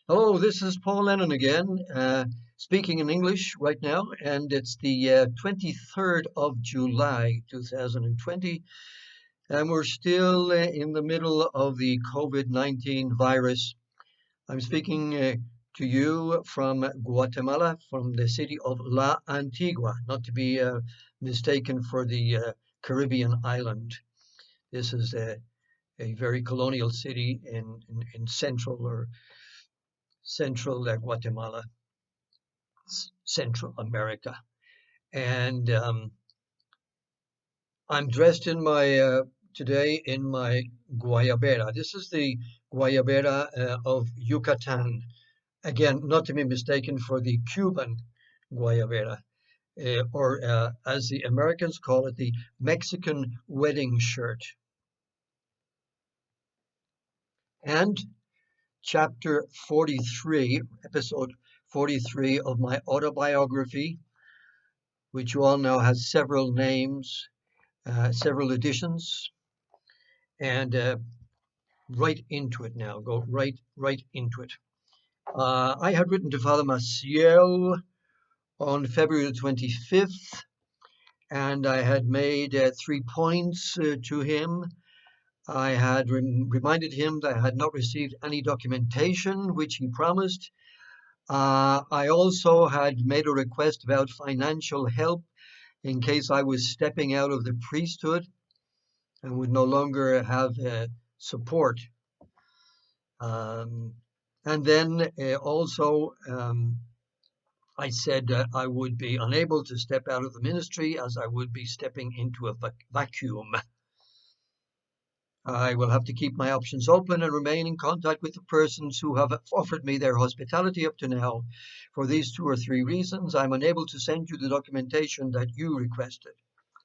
Hello, this is Paul Lennon again, speaking in English right now, and it's the 23rd of July 2020, and we're still in the middle of the COVID-19 virus. I'm speaking to you from Guatemala, from the city of La Antigua, not to be mistaken for the Caribbean island. This is a very colonial city in central Guatemala. Central America. And I'm dressed in my today in my guayabera. This is the guayabera of Yucatan. Again, not to be mistaken for the Cuban guayabera, or as the Americans call it, the Mexican wedding shirt. And chapter 43, episode 43 of my autobiography, which you all know has several names, several editions, and right into it now. Go right into it. I had written to Father Maciel on February the 25th, and I had made 3 points to him. I had reminded him that I had not received any documentation, which he promised. I also had made a request about financial help in case I was stepping out of the priesthood and would no longer have support. And then also, I said that I would be unable to step out of the ministry as I would be stepping into a vacuum. I will have to keep my options open and remain in contact with the persons who have offered me their hospitality up to now. For these 2 or 3 reasons, I'm unable to send you the documentation that you requested.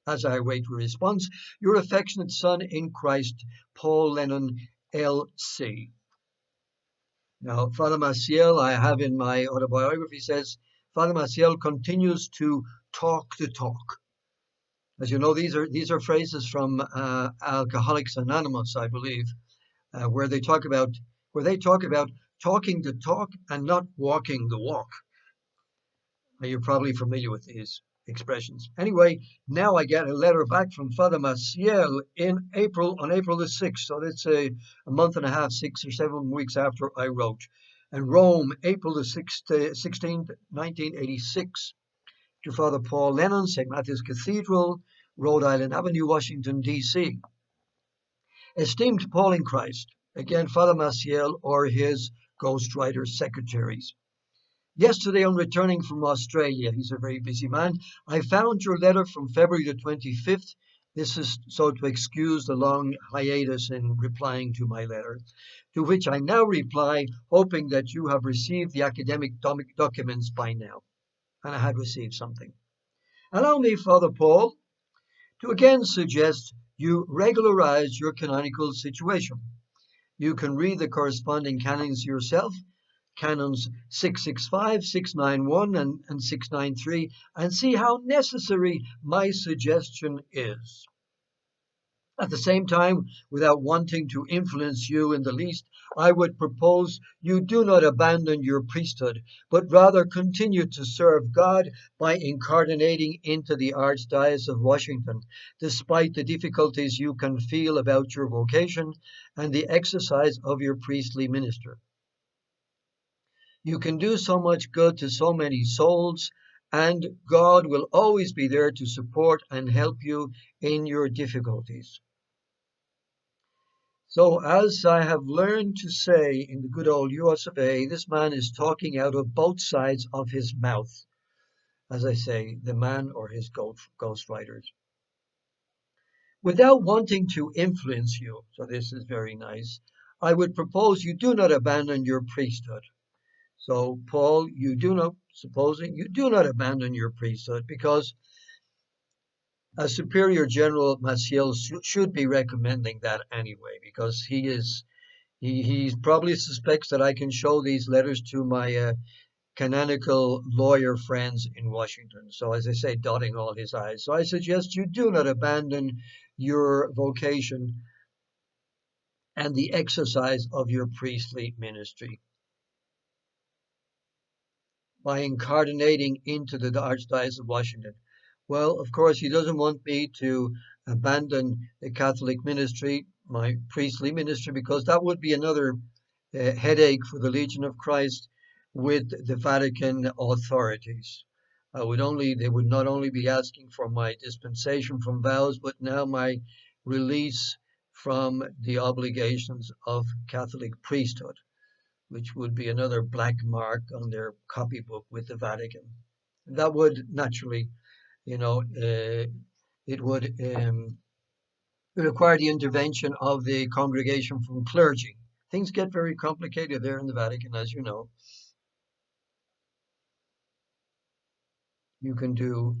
As I await your response, your affectionate son in Christ, Paul Lennon, L.C. Now, Father Maciel, I have in my autobiography, says, Father Maciel continues to talk the talk. As you know, these are phrases from Alcoholics Anonymous, I believe, where they talk about talking the talk and not walking the walk. Now, you're probably familiar with these expressions. Anyway, now I get a letter back from Father Maciel on April the 6th. So that's a month and a half, 6 or 7 weeks after I wrote. And Rome, April the 16th, 1986, to Father Paul Lennon, St. Matthew's Cathedral, Rhode Island Avenue, Washington, D.C. Esteemed Paul in Christ, again, Father Maciel or his ghostwriter secretaries. Yesterday, on returning from Australia, he's a very busy man, I found your letter from February the 25th. This is so to excuse the long hiatus in replying to my letter, to which I now reply, hoping that you have received the academic documents by now. And I had received something. Allow me, Father Paul, to again suggest you regularize your canonical situation. You can read the corresponding canons yourself, Canons 665, 691, and 693, and see how necessary my suggestion is. At the same time, without wanting to influence you in the least, I would propose you do not abandon your priesthood, but rather continue to serve God by incarnating into the Archdiocese of Washington, despite the difficulties you can feel about your vocation and the exercise of your priestly ministry. You can do so much good to so many souls, and God will always be there to support and help you in your difficulties. So, as I have learned to say in the good old US of A, this man is talking out of both sides of his mouth. As I say, the man or his ghostwriters. Without wanting to influence you, so this is very nice, I would propose you do not abandon your priesthood. So, Paul, you do not abandon your priesthood, because a Superior General Maciel should be recommending that anyway, because he probably suspects that I can show these letters to my canonical lawyer friends in Washington. So, as I say, dotting all his I's. So I suggest you do not abandon your vocation and the exercise of your priestly ministry. by incarnating into the Archdiocese of Washington. Well, of course, he doesn't want me to abandon the Catholic ministry, my priestly ministry, because that would be another headache for the Legion of Christ with the Vatican authorities. They would not only be asking for my dispensation from vows, but now my release from the obligations of Catholic priesthood, which would be another black mark on their copybook with the Vatican. That would naturally, it would require the intervention of the congregation from clergy. Things get very complicated there in the Vatican, as you know. You can do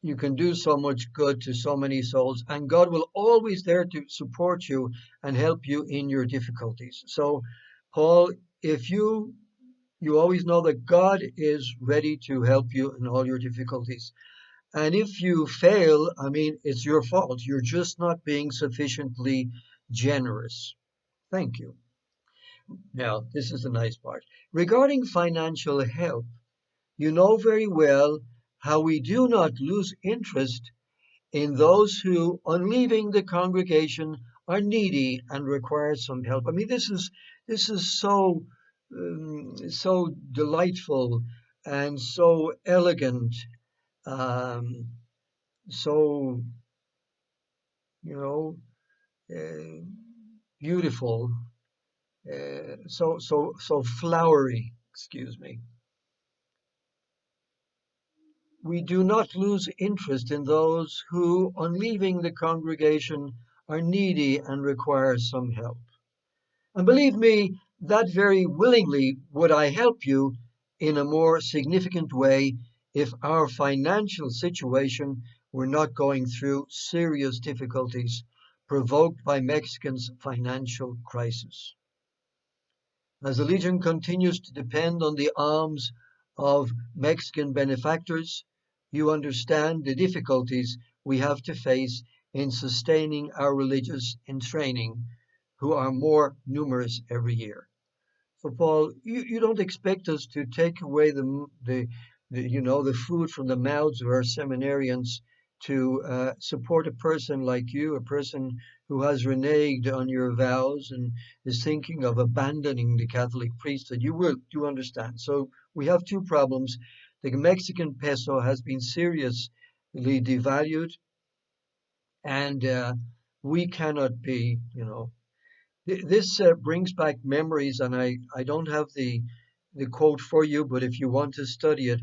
you can do so much good to so many souls, and God will always there to support you and help you in your difficulties. So, Paul, if you always know that God is ready to help you in all your difficulties. And if you fail, I mean, it's your fault. You're just not being sufficiently generous. Thank you. Now, this is the nice part. Regarding financial help, you know very well how we do not lose interest in those who, on leaving the congregation, are needy and require some help. I mean, this is so delightful and so elegant, um, so you know uh, beautiful, so flowery. Excuse me. We do not lose interest in those who, on leaving the congregation, are needy and require some help. And believe me, that very willingly would I help you in a more significant way if our financial situation were not going through serious difficulties provoked by Mexico's financial crisis. As the Legion continues to depend on the alms of Mexican benefactors, you understand the difficulties we have to face in sustaining our religious in training, who are more numerous every year. So, Paul, you don't expect us to take away the food from the mouths of our seminarians to support a person like you, a person who has reneged on your vows and is thinking of abandoning the Catholic priesthood. You understand. So we have two problems. The Mexican peso has been seriously devalued, and we cannot be, this brings back memories, and I don't have the quote for you, but if you want to study it,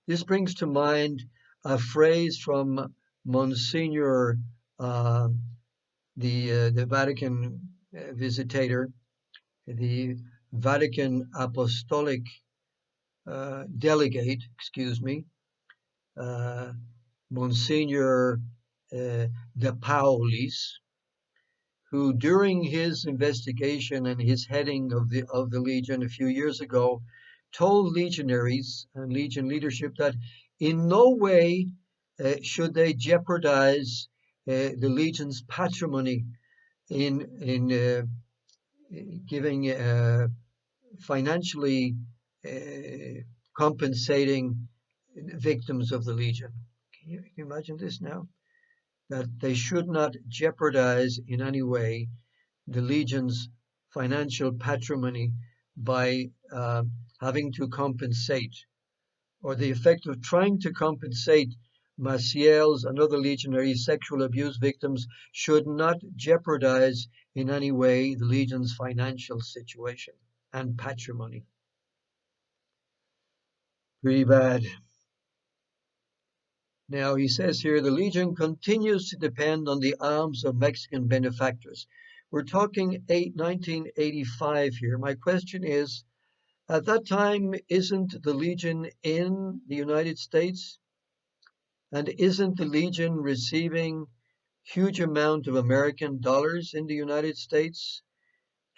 this brings to mind a phrase from Monsignor, uh, the Vatican visitator, the Vatican Apostolic delegate, excuse me, uh, Monsignor De Paulis, who during his investigation and his heading of the Legion a few years ago told legionaries and Legion leadership that in no way should they jeopardize the Legion's patrimony in giving financially compensating victims of the Legion. Can you imagine this now? That they should not jeopardize in any way the Legion's financial patrimony by having to compensate, or the effect of trying to compensate Maciel's and other legionary sexual abuse victims should not jeopardize in any way the Legion's financial situation and patrimony. Pretty bad. Now, he says here, the Legion continues to depend on the alms of Mexican benefactors. We're talking 1985 here. My question is, at that time, isn't the Legion in the United States? And isn't the Legion receiving huge amount of American dollars in the United States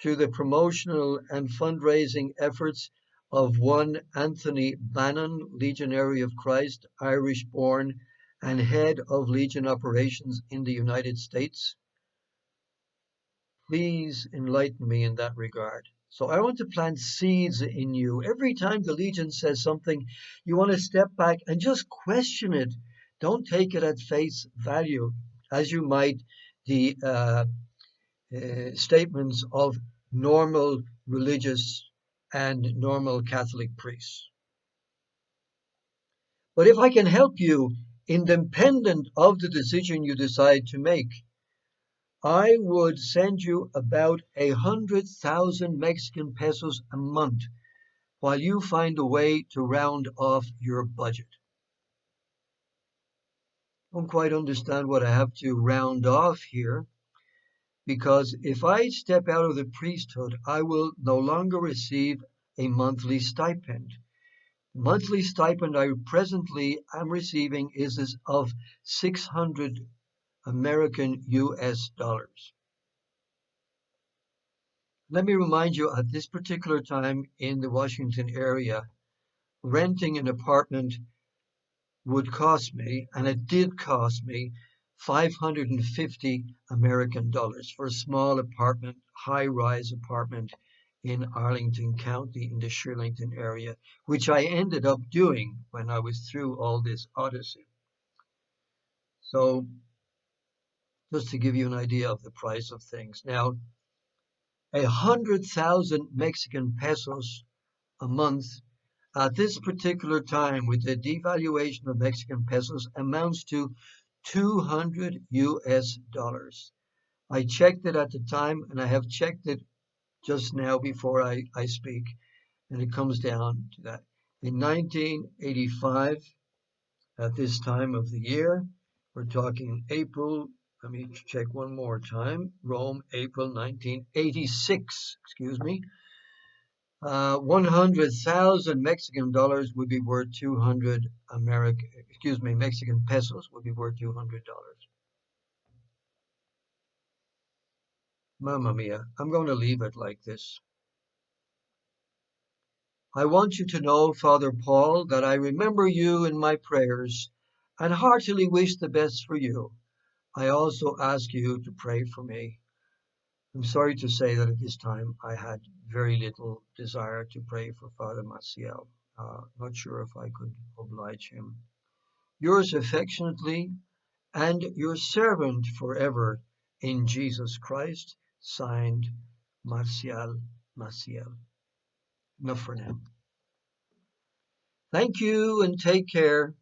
through the promotional and fundraising efforts of one Anthony Bannon, Legionary of Christ, Irish-born, and head of Legion operations in the United States? Please enlighten me in that regard. So I want to plant seeds in you. Every time the Legion says something, you want to step back and just question it. Don't take it at face value, as you might the statements of normal religious and normal Catholic priests. But if I can help you, independent of the decision you decide to make, I would send you about 100,000 Mexican pesos a month while you find a way to round off your budget. I don't quite understand what I have to round off here, because if I step out of the priesthood, I will no longer receive a monthly stipend. The monthly stipend I presently am receiving is of 600 American US dollars. Let me remind you, at this particular time in the Washington area, renting an apartment would cost me, and it did cost me, 550 American dollars for a small apartment, high-rise apartment in Arlington County in the Shirlington area, which I ended up doing when I was through all this odyssey. So just to give you an idea of the price of things. Now, 100,000 Mexican pesos a month at this particular time with the devaluation of Mexican pesos amounts to 200 US dollars. I checked it at the time, and I have checked it just now before I speak, and it comes down to that. In 1985, at this time of the year, we're talking April, let me check one more time, Rome, April 1986, excuse me. 100,000 Mexican dollars would be worth 200 Mexican pesos would be worth $200. Mamma mia, I'm going to leave it like this. I want you to know, Father Paul, that I remember you in my prayers and heartily wish the best for you. I also ask you to pray for me. I'm sorry to say that at this time I had very little desire to pray for Father Maciel. Not sure if I could oblige him. Yours affectionately, and your servant forever, in Jesus Christ, signed Maciel. Enough for now. Thank you and take care.